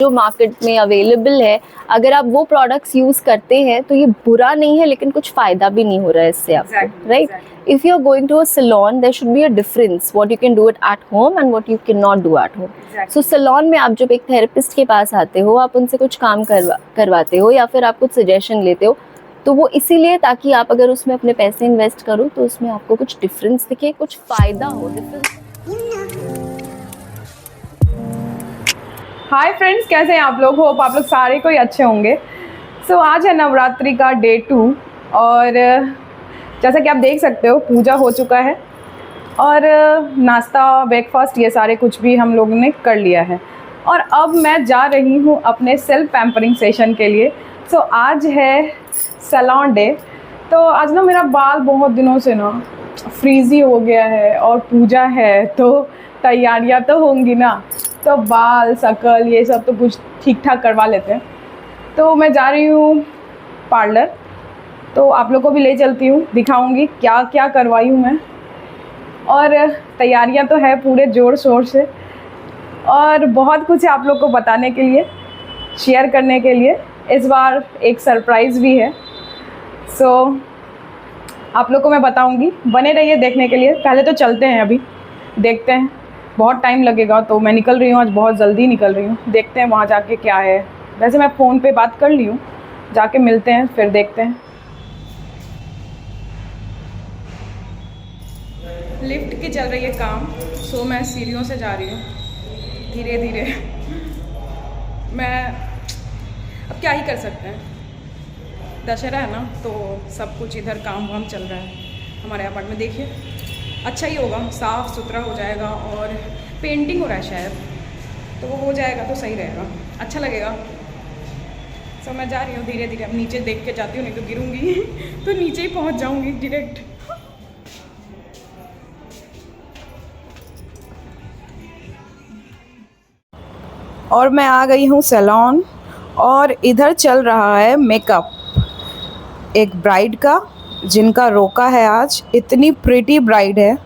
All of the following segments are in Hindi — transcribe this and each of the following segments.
जो मार्केट में अवेलेबल है, अगर आप वो प्रोडक्ट्स यूज़ करते हैं तो ये बुरा नहीं है, लेकिन कुछ फ़ायदा भी नहीं हो रहा है इससे आपको, right? If you are going to a salon, there should be a difference what you can do it at home and what you can not do at home. So salon में आप जब एक थेरेपिस्ट के पास आते हो, आप उनसे कुछ काम करवाते हो या फिर आप कुछ सजेशन लेते हो, तो वो इसीलिए ताकि आप अगर उसमें अपने पैसे इन्वेस्ट करो तो उसमें आपको कुछ डिफरेंस दिखे, कुछ फ़ायदा हो। डिफरेंस। हाय फ्रेंड्स, कैसे हैं आप लोग? होप आप लोग सारे कोई अच्छे होंगे। सो आज है नवरात्रि का डे 2 और जैसा कि आप देख सकते हो पूजा हो चुका है और नाश्ता ब्रेकफास्ट ये सारे कुछ भी हम लोगों ने कर लिया है और अब मैं जा रही हूँ अपने सेल्फ पैम्परिंग सेशन के लिए। सो आज है सैलून डे। तो आज ना मेरा बाल बहुत दिनों से ना फ्रीजी हो गया है और पूजा है तो तैयारियाँ तो होंगी ना, तो बाल शकल ये सब तो कुछ ठीक ठाक करवा लेते हैं। तो मैं जा रही हूँ पार्लर, तो आप लोग को भी ले चलती हूँ, दिखाऊंगी क्या क्या करवाई हूँ मैं। और तैयारियाँ तो है पूरे ज़ोर शोर से और बहुत कुछ है आप लोग को बताने के लिए, शेयर करने के लिए। इस बार एक सरप्राइज़ भी है, सो आप लोग को मैं बताऊंगी, बने रहिए देखने के लिए। पहले तो चलते हैं, अभी देखते हैं, बहुत टाइम लगेगा तो मैं निकल रही हूँ, आज बहुत जल्दी निकल रही हूँ। देखते हैं वहाँ जाके क्या है। वैसे मैं फ़ोन पे बात कर ली हूँ, जाके मिलते हैं फिर देखते हैं। लिफ्ट की चल रही है काम, सो मैं सीढ़ियों से जा रही हूँ धीरे धीरे। मैं अब क्या ही कर सकते हैं, दशहरा है ना तो सब कुछ इधर काम वाम चल रहा है हमारे अपार्टमेंट। देखिए अच्छा ही होगा, साफ़ सुथरा हो जाएगा और पेंटिंग हो रहा है शायद, तो वो हो जाएगा तो सही रहेगा, अच्छा लगेगा। सो मैं जा रही हूँ धीरे धीरे। अब नीचे देख के जाती हूँ, नहीं तो गिरूंगी तो नीचे ही पहुँच जाऊँगी डायरेक्ट। और मैं आ गई हूँ सैलून और इधर चल रहा है मेकअप एक ब्राइड का, जिनका रोका है आज। इतनी प्रिटी ब्राइड है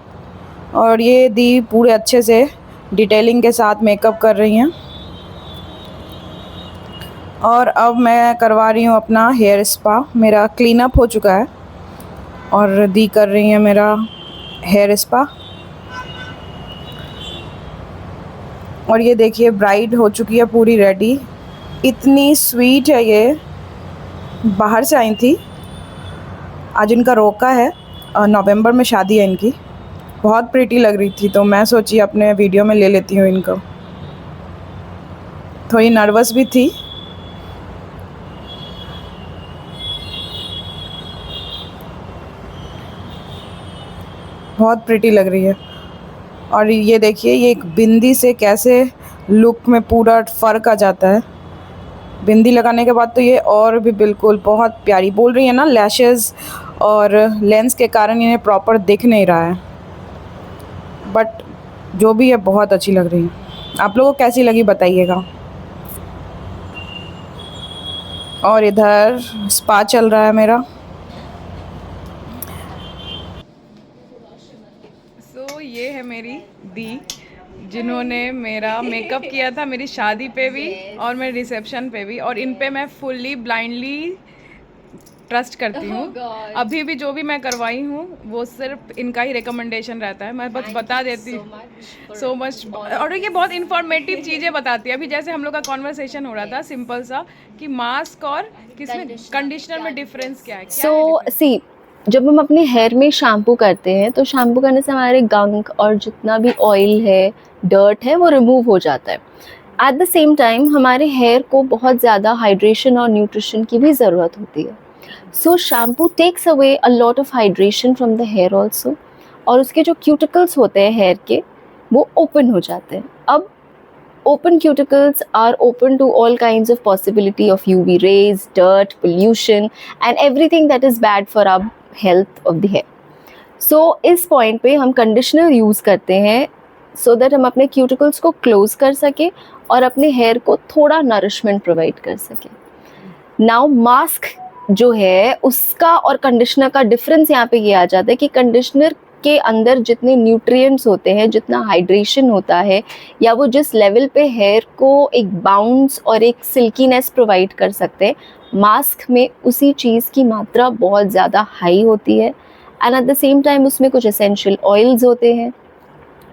और ये दी पूरे अच्छे से डिटेलिंग के साथ मेकअप कर रही हैं। और अब मैं करवा रही हूँ अपना हेयर स्पा। मेरा क्लीन अप हो चुका है और दी कर रही है मेरा हेयर स्पा। और ये देखिए ब्राइड हो चुकी है पूरी रेडी। इतनी स्वीट है ये, बाहर से आई थी, आज इनका रोका है, नवंबर में शादी है इनकी। बहुत प्रिटी लग रही थी तो मैं सोची अपने वीडियो में ले लेती हूँ इनको। थोड़ी नर्वस भी थी। बहुत प्रिटी लग रही है। और ये देखिए ये एक बिंदी से कैसे लुक में पूरा फ़र्क आ जाता है। बिंदी लगाने के बाद तो ये और भी बिल्कुल बहुत प्यारी। बोल रही है ना, लैशेज़ और लेंस के कारण इन्हें प्रॉपर दिख नहीं रहा है, बट जो भी है बहुत अच्छी लग रही है। आप लोगों को कैसी लगी बताइएगा। और इधर स्पा चल रहा है मेरा। सो ये है मेरी दी, जिन्होंने मेरा मेकअप किया था मेरी शादी पे भी और मेरे रिसेप्शन पे भी, और इन पे मैं फुल्ली ब्लाइंडली ट्रस्ट करती हूँ। अभी भी जो भी मैं करवाई हूँ वो सिर्फ इनका ही रिकमेंडेशन रहता है। मैं बस बता देती हूँ सो मच। और ये बहुत इन्फॉर्मेटिव चीज़ें बताती है। अभी जैसे हम लोग का कॉन्वर्सेशन हो रहा था सिंपल सा कि मास्क और किसमें कंडीशनर में डिफरेंस क्या है। सो सी, जब हम अपने हेयर में शैम्पू करते हैं तो शैम्पू करने से हमारे गंक और जितना भी ऑयल है, डर्ट है, वो रिमूव हो जाता है। एट द सेम टाइम हमारे हेयर को बहुत ज़्यादा हाइड्रेशन और न्यूट्रिशन की भी ज़रूरत होती है। So shampoo takes away a lot of hydration from the hair also, और उसके जो क्यूटिकल्स होते हैं हेयर के, वो ओपन हो जाते हैं। अब open cuticles are open to all kinds of possibility of UV rays, dirt, pollution and everything that is bad for our health of the hair. So इस point पे हम conditioner use करते हैं so that हम अपने cuticles को close कर सके और अपने hair को थोड़ा nourishment provide कर सके। Now mask जो है उसका और कंडीशनर का डिफरेंस यहाँ पे ये आ जाता है कि कंडीशनर आपके अंदर जितने न्यूट्रिएंट्स होते हैं, जितना हाइड्रेशन होता है, या वो जिस लेवल पे हेयर को एक बाउंस और एक सिल्कीनेस प्रोवाइड कर सकते हैं, मास्क में उसी चीज़ की मात्रा बहुत ज़्यादा हाई होती है। And at the same time उसमें कुछ एसेंशियल ऑयल्स होते हैं,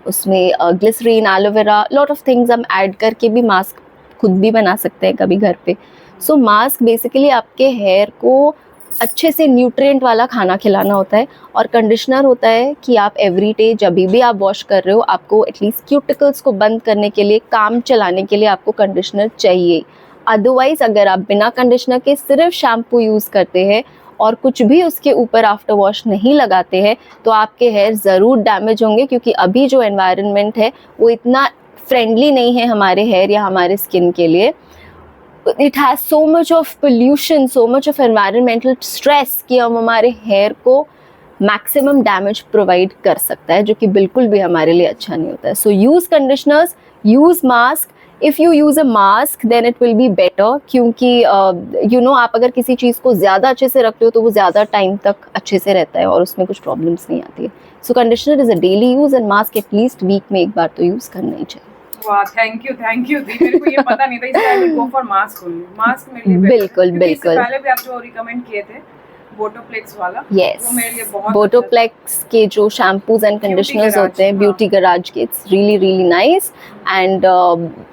उसमें glycerin, aloe vera, lot of things हम ऐड करके भी मास्क खुद भी बना सकते हैं कभी घर पे। सो मास्क बेसिकली आपके हेयर को अच्छे से न्यूट्रिएंट वाला खाना खिलाना होता है, और कंडीशनर होता है कि आप एवरी डे जब भी आप वॉश कर रहे हो, आपको एटलीस्ट क्यूटिकल्स को बंद करने के लिए, काम चलाने के लिए आपको कंडीशनर चाहिए। अदरवाइज़ अगर आप बिना कंडीशनर के सिर्फ शैम्पू यूज़ करते हैं और कुछ भी उसके ऊपर आफ्टर वॉश नहीं लगाते हैं, तो आपके हेयर ज़रूर डैमेज होंगे, क्योंकि अभी जो एनवायरनमेंट है वो इतना फ्रेंडली नहीं है हमारे हेयर या हमारे स्किन के लिए। It has so much of pollution, so much of environmental stress कि हम हमारे हेयर को मैक्सिमम डैमेज प्रोवाइड कर सकता है, जो कि बिल्कुल भी हमारे लिए अच्छा नहीं होता है। So use conditioners, use mask. If you use a mask then it will be better, क्योंकि यू नो आप अगर किसी चीज़ को ज़्यादा अच्छे से रखते हो तो वो ज़्यादा टाइम तक अच्छे से रहता है और उसमें कुछ प्रॉब्लम्स नहीं आती है। So conditioner is a daily use, and mask at least week में एक बार तो यूज़ करना ही चाहिए। वाह, थैंक यू दी, मेरे को ये पता नहीं था, इसलिए I will go for mask only. Mask मेरे लिए better है, बिल्कुल क्योंकि इससे बिल्कुल। पहले भी आप जो रिकमेंड किए थे बोटोप्लेक्स वाला, यस, वो मेरे लिए बहुत बोटोप्लेक्स के जो शैम्पूज एंड कंडीशनर्स होते हैं, ब्यूटी गराज के, it's really really nice, and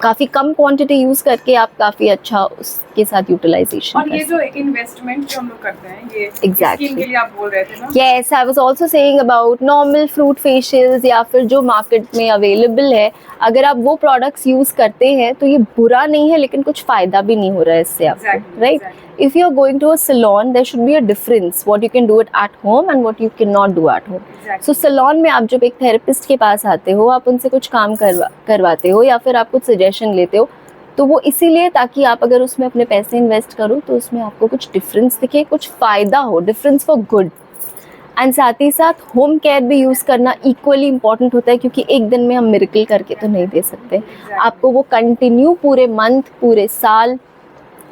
काफ़ी कम क्वांटिटी यूज़ करके आप काफ़ी अच्छा उसके साथ यूटिलाइजेशन और कर ये सकते जो इन्वेस्टमेंट जो हम लोग करते हैं, ये Exactly. स्किन के लिए आप बोल रहे थे ना? Yes, I was also saying about normal fruit facials या फिर जो मार्केट में अवेलेबल है, अगर आप वो प्रोडक्ट्स यूज़ करते हैं तो ये बुरा नहीं है, लेकिन कुछ फ़ायदा भी नहीं हो रहा है इससे आपको, right? If you are going to a salon, there should be a difference what you can do it at home and what you cannot do at home. So salon में आप जब एक थेरेपिस्ट के पास आते हो, आप उनसे कुछ काम करवाते हो या फिर आप कुछ सजेशन लेते हो, तो वो इसीलिए ताकि आप अगर उसमें अपने पैसे इन्वेस्ट करो तो उसमें आपको कुछ डिफरेंस दिखे, कुछ फ़ायदा हो, डिफरेंस फॉर गुड। एंड साथ ही साथ होम केयर भी यूज़ करना इक्वली इम्पॉर्टेंट होता है, क्योंकि एक दिन में हम मिरेकल करके तो नहीं दे सकते। आपको वो कंटिन्यू पूरे मंथ, पूरे साल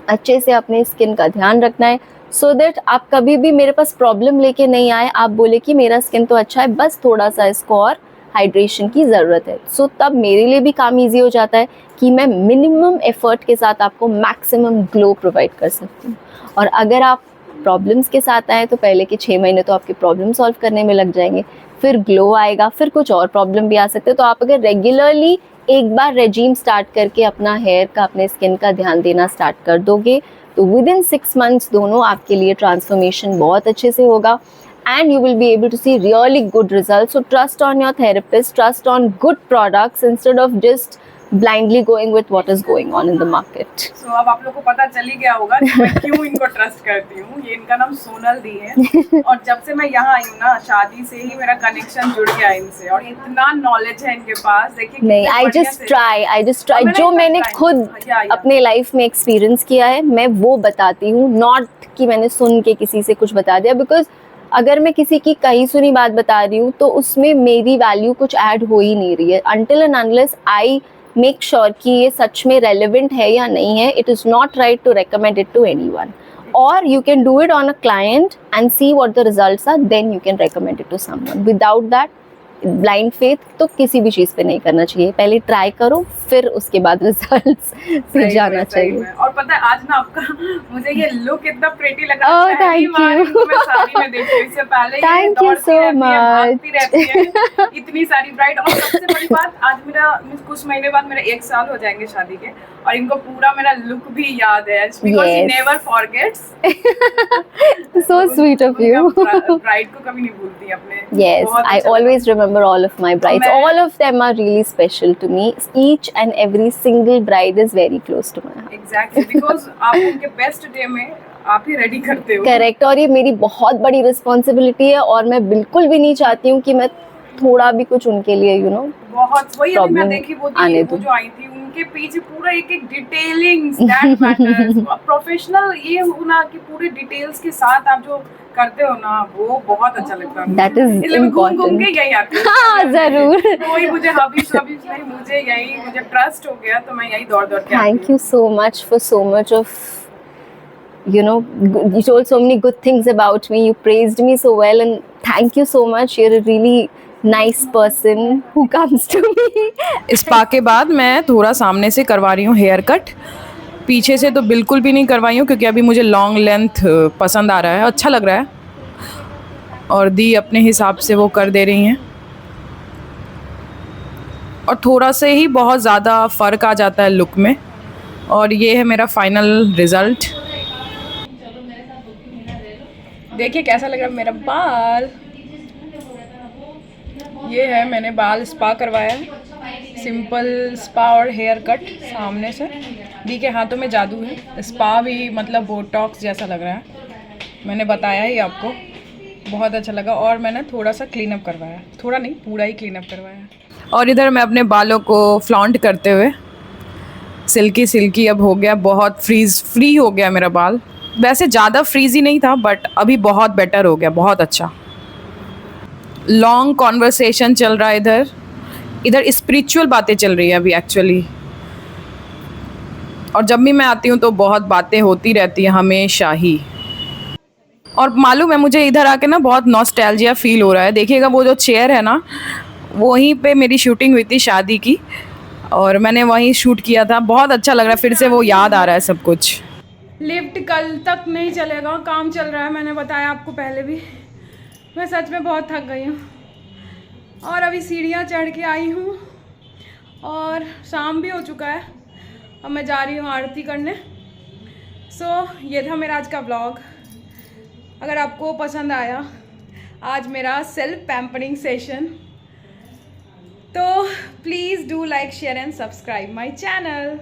अच्छे से अपने स्किन का ध्यान रखना है, सो दैट आप कभी भी मेरे पास प्रॉब्लम लेके नहीं आए, आप बोले कि मेरा स्किन तो अच्छा है, बस थोड़ा सा इसको और हाइड्रेशन की ज़रूरत है। सो तब मेरे लिए भी काम ईजी हो जाता है कि मैं मिनिमम एफर्ट के साथ आपको मैक्सिमम ग्लो प्रोवाइड कर सकती हूँ। और अगर आप प्रॉब्लम्स के साथ आए तो पहले के 6 महीने तो आपके प्रॉब्लम सॉल्व करने में लग जाएंगे, फिर ग्लो आएगा, फिर कुछ और प्रॉब्लम भी आ सकते हैं। तो आप अगर रेगुलरली एक बार रेजीम स्टार्ट करके अपना हेयर का, अपने स्किन का ध्यान देना स्टार्ट कर दोगे, तो विद इन 6 मंथ्स दोनों आपके लिए ट्रांसफॉर्मेशन बहुत अच्छे से होगा, and you will be able to see really good results. So trust on your therapist, trust on good products instead of just blindly going with what is going on in the market. So अब आप लोग को पता चल ही गया होगा कि मैं क्यों इनको ट्रस्ट करती हूँ। ये इनका नाम सोनल दी है, और जब से मैं यहाँ आई हूँ ना, शादी से ही मेरा कनेक्शन जुड़ गया इनसे, और इतना नॉलेज है इनके पास। देखिए नहीं, I just try जो मैंने खुद अपने लाइफ में एक्सपीरियंस किया है, मैं वो बताती हूँ, नॉट कि मैंने सुन के किसी से कुछ बता दिया। बिकॉज अगर मैं किसी की कही सुनी बात बता रही हूँ तो उसमें मेरी वैल्यू कुछ ऐड हो ही नहीं रही है, until and unless I make sure कि ये सच में relevant है या नहीं है. It is not right to recommend it to anyone. Or you can do it on a client and see what the results are, then you can recommend it to someone. Without that, blind faith तो किसी भी चीज़ पे नहीं करना चाहिए. पहले ट्राई करो, फिर उसके बाद रिजल्ट्स पे जाना चाहिए. और पता है आज ना आपका मुझे ये लुक इतना प्रेटी लगा. Oh thank you. मैं साड़ी में देखी इससे पहले. Thank you so much. इतनी सारी ब्राइड. और सबसे बड़ी बात, आज मेरा कुछ महीने बाद मेरा 1 साल हो जाएंगे शादी के, और इनको पूरा मेरा लुक भी याद है. Because he never forgets. So sweet of you. Bride को कभी नहीं भूलती अपने. Yes, I always remember all of my brides. All of them are really special to me. Each and every single bride is very close to my heart. Exactly, because आप उनके बेस्ट डे में आप ही रेडी करते हो. करेक्ट. और ये मेरी बहुत बड़ी रिस्पॉन्सिबिलिटी है, और मैं बिल्कुल भी नहीं चाहती हूँ कि मैं थोड़ा भी कुछ उनके लिए बहुत वही अभी मैं देखी वो जो आई थी, उनके पीछे पूरा एक डिटेलिंग्स दैट मैटर्स. प्रोफेशनल ये होना कि पूरे डिटेल्स के साथ आप जो करते हो ना, वो बहुत अच्छा लगता है. That is important. घूम के यही आती हूँ. हाँ जरूर. कोई मुझे हबीज नहीं, मुझे ट्रस्ट हो गया तो मैं यही दौड़ के. Thank you so much for so much of you know, you told so many good things about me, you praised me so well, and thank you so much. You're a really nice person who comes to me. Spa के बाद मैं थोड़ा सामने से करवा रही हूँ हेयर कट, पीछे से तो बिल्कुल भी नहीं करवाई हूँ क्योंकि अभी मुझे लॉन्ग लेंथ पसंद आ रहा है, अच्छा लग रहा है। और दी अपने हिसाब से वो कर दे रही हैं और थोड़ा से ही बहुत ज़्यादा फ़र्क आ जाता है लुक में। और ये है मेरा फाइनल रिज़ल्ट। देखिए कैसा लग रहा है मेरा बाल। ये है, मैंने बाल स्पा करवाया है, सिंपल स्पा और हेयर कट सामने से। दी के हाथों में जादू है। स्पा भी मतलब बोटॉक्स जैसा लग रहा है, मैंने बताया ही आपको, बहुत अच्छा लगा। और मैंने थोड़ा सा क्लीन अप करवाया, थोड़ा नहीं पूरा ही क्लीन अप करवाया। और इधर मैं अपने बालों को फ्लॉन्ट करते हुए, सिल्की सिल्की अब हो गया, बहुत फ्री हो गया मेरा बाल। वैसे ज़्यादा फ्रीजी नहीं था बट अभी बहुत बेटर हो गया, बहुत अच्छा। लॉन्ग कॉन्वर्सेशन चल रहा है इधर स्पिरिचुअल बातें चल रही है अभी एक्चुअली। और जब भी मैं आती हूँ तो बहुत बातें होती रहती है हमेशा ही। और मालूम है मुझे इधर आके ना बहुत नॉस्टैल्जिया फील हो रहा है। देखिएगा वो जो चेयर है ना, वहीं पे मेरी शूटिंग हुई थी शादी की और मैंने वहीं शूट किया था। बहुत अच्छा लग रहा है, फिर से वो याद आ रहा है सब कुछ। लिफ्ट कल तक नहीं चलेगा, काम चल रहा है, मैंने बताया आपको पहले भी। मैं सच में बहुत थक गई हूँ और अभी सीढ़ियाँ चढ़ के आई हूँ और शाम भी हो चुका है। अब मैं जा रही हूँ आरती करने। ये था मेरा आज का व्लॉग। अगर आपको पसंद आया आज मेरा सेल्फ पैम्परिंग सेशन, तो please do like share and subscribe my channel.